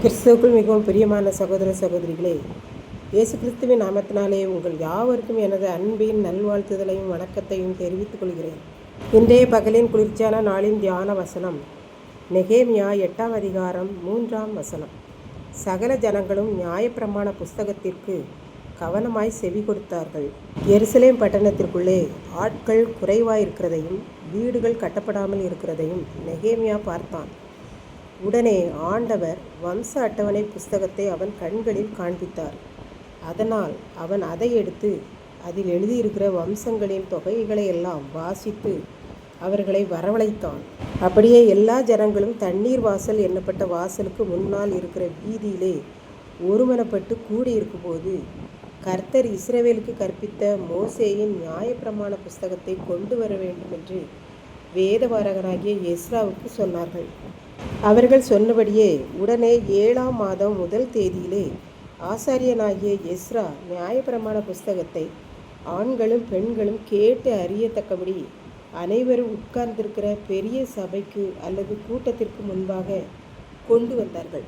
கிறிஸ்துவுக்குள் மிகவும் பிரியமான சகோதர சகோதரிகளே, இயேசு கிறிஸ்துவின் நாமத்தினாலே உங்கள் யாவருக்கும் எனது அன்பின் நல்வாழ்த்துதலையும் வணக்கத்தையும் தெரிவித்துக் கொள்கிறேன். இன்றைய பகலின் குளிர்ச்சியான நாளின் தியான வசனம் நெகேமியா 8ஆம் அதிகாரம் 3ஆம் வசனம். சகல ஜனங்களும் நியாயப்பிரமாண புஸ்தகத்திற்கு கவனமாய் செவி கொடுத்தார்கள். எருசலேம் பட்டணத்திற்குள்ளே ஆட்கள் குறைவாயிருக்கிறதையும் வீடுகள் கட்டப்படாமல் இருக்கிறதையும் நெகேமியா பார்த்தான். உடனே ஆண்டவர் வம்ச அட்டவணை புஸ்தகத்தை அவன் கண்களில் காண்பித்தார். அதனால் அவன் அதை எடுத்து அதில் எழுதியிருக்கிற வம்சங்களின் தொகைகளை எல்லாம் வாசித்து அவர்களை வரவழைத்தான். அப்படியே எல்லா ஜனங்களும் தண்ணீர் வாசல் என்னப்பட்ட வாசலுக்கு முன்னால் இருக்கிற வீதியிலே ஒருமனப்பட்டு கூடியிருக்கும்போது கர்த்தர் இஸ்ரவேலுக்கு கற்பித்த மோசேயின் நியாயப்பிரமாண புஸ்தகத்தை கொண்டு வர வேண்டும் என்று வேதபாரகனாகிய எஸ்ராவுக்கு சொன்னார்கள். அவர்கள் சொன்னபடியே உடனே 7ஆம் மாதம் 1 தேதியிலே ஆசாரியனாகிய எஸ்ரா நியாயப்பிரமாண புஸ்தகத்தை ஆண்களும் பெண்களும் கேட்டு அறியத்தக்கபடி அனைவரும் உட்கார்ந்திருக்கிற பெரிய சபைக்கு அல்லது கூட்டத்திற்கு முன்பாக கொண்டு வந்தார்கள்.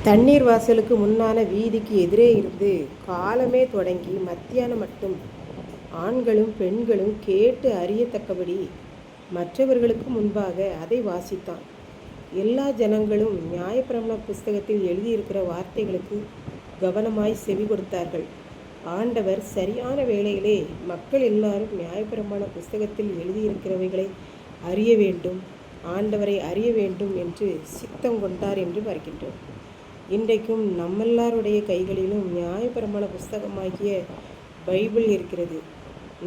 தண்ணீர் வாசலுக்கு முன்னான வீதிக்கு எதிரே இருந்து காலமே தொடங்கி மத்தியானம் மட்டும் ஆண்களும் பெண்களும் கேட்டு அறியத்தக்கபடி மற்றவர்களுக்கு முன்பாக அதை வாசித்தான். எல்லா ஜனங்களும் நியாயப்பிரமாண புஸ்தகத்தில் எழுதியிருக்கிற வார்த்தைகளுக்கு கவனமாய் செவி கொடுத்தார்கள். ஆண்டவர் சரியான வேளையிலே மக்கள் எல்லாரும் நியாயப்பிரமாண புஸ்தகத்தில் எழுதியிருக்கிறவைகளை அறிய வேண்டும், ஆண்டவரை அறிய வேண்டும் என்று சித்தம் கொண்டார் என்று பார்க்கின்றோம். இன்றைக்கும் நம்மெல்லாருடைய கைகளிலும் நியாயப்பிரமாண புஸ்தகமாகிய பைபிள் இருக்கிறது.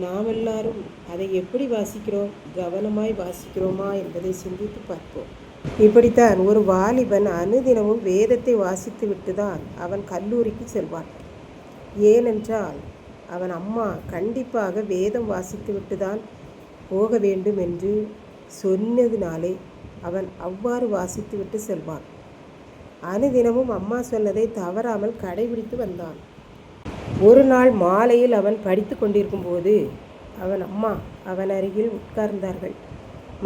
நாம் எல்லாரும் அதை எப்படி வாசிக்கிறோம், கவனமாய் வாசிக்கிறோமா என்பதை சிந்தித்து பார்ப்போம். இப்படித்தான் ஒரு வாலிபன் அனுதினமும் வேதத்தை வாசித்து விட்டுதான் அவன் கல்லூரிக்கு செல்வான். ஏனென்றால் அவன் அம்மா கண்டிப்பாக வேதம் வாசித்து விட்டுதான் போக வேண்டும் என்று சொன்னதினாலே அவன் அவ்வாறு வாசித்து விட்டு செல்வான். அனுதினமும் அம்மா சொன்னதை தவறாமல் கடைபிடித்து வந்தான். ஒரு நாள் மாலையில் அவன் படித்து கொண்டிருக்கும் போது அவன் அம்மா அவன் அருகில் உட்கார்ந்தார்கள்.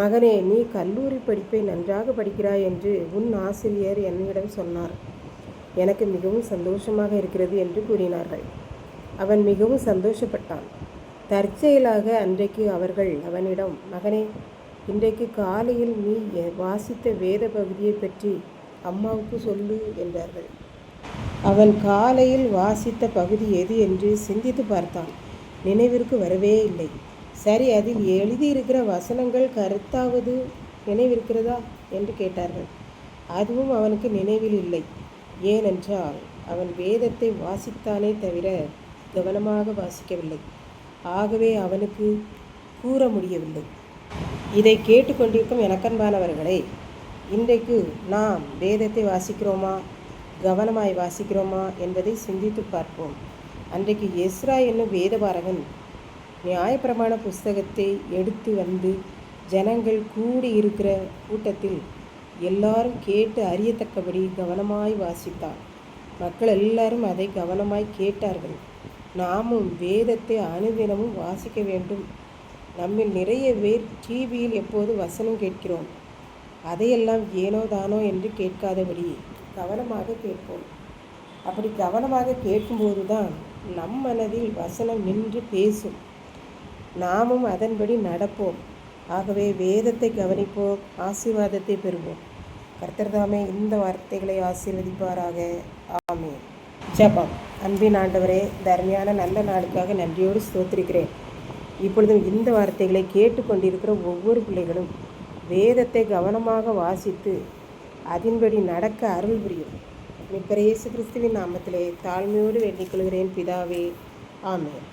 மகனே, நீ கல்லூரி படிப்பை நன்றாக படிக்கிறாய் என்று உன் ஆசிரியர் என்னிடம் சொன்னார். எனக்கு மிகவும் சந்தோஷமாக இருக்கிறது என்று கூறினார்கள். அவன் மிகவும் சந்தோஷப்பட்டான். தற்செயலாக அன்றைக்கு அவர்கள் அவனிடம், மகனே, இன்றைக்கு காலையில் நீ வாசித்த வேத பகுதியை பற்றி அம்மாவுக்கு சொல்லு என்றார்கள். அவன் காலையில் வாசித்த பகுதி எது என்று சிந்தித்து பார்த்தான். நினைவிற்கு வரவே இல்லை. சரி, அதில் எழுதியிருக்கிற வசனங்கள் கருத்தாவது நினைவிருக்கிறதா என்று கேட்டார்கள். அதுவும் அவனுக்கு நினைவில் இல்லை. ஏனென்றால் அவன் வேதத்தை வாசித்தானே தவிர கவனமாக வாசிக்கவில்லை. ஆகவே அவனுக்கு கூற முடியவில்லை. இதை கேட்டுக்கொண்டிருக்கும் எனக்கன்பானவர்களே, இன்றைக்கு நாம் வேதத்தை வாசிக்கிறோமா, கவனமாய் வாசிக்கிறோமா என்பதை சிந்தித்து பார்ப்போம். அன்றைக்கு எஸ்ரா என்னும் வேதபாரகன் நியாயப்பிரமாண புஸ்தகத்தை எடுத்து வந்து ஜனங்கள் கூடி இருக்கிற கூட்டத்தில் எல்லாரும் கேட்டு அறியத்தக்கபடி கவனமாய் வாசித்தான். மக்கள் எல்லாரும் அதை கவனமாய் கேட்டார்கள். நாமும் வேதத்தை அனுதினமும் வாசிக்க வேண்டும். நம்மில் நிறைய பேர் டிவியில் எப்போது வசனம் கேட்கிறோம். அதையெல்லாம் ஏனோ தானோ என்று கேட்காதபடி கவனமாக கேட்போம். அப்படி கவனமாக கேட்கும்போது தான் நம் மனதில் வசனம் நின்று பேசும். நாமும் அதன்படி நடப்போம். ஆகவே வேதத்தை கவனிப்போம், ஆசீர்வாதத்தை பெறுவோம். கர்த்தர் தாமே இந்த வார்த்தைகளை ஆசீர்வதிப்பாராக. ஆமென். ஜெபம். அன்பின் ஆண்டவரே, தர்மையான நல்ல நாளுக்காக நன்றியோடு ஸ்தோத்திரிக்கிறேன். இப்பொழுதும் இந்த வார்த்தைகளை கேட்டுக்கொண்டிருக்கிற ஒவ்வொரு பிள்ளைகளும் வேதத்தை கவனமாக வாசித்து அதன்படி நடக்க அருள் புரியும். மீட்பர் இயேசு கிறிஸ்துவின் நாமத்திலே தாழ்மையோடு வேண்டிக் கொள்கிறேன் பிதாவே. ஆமென்.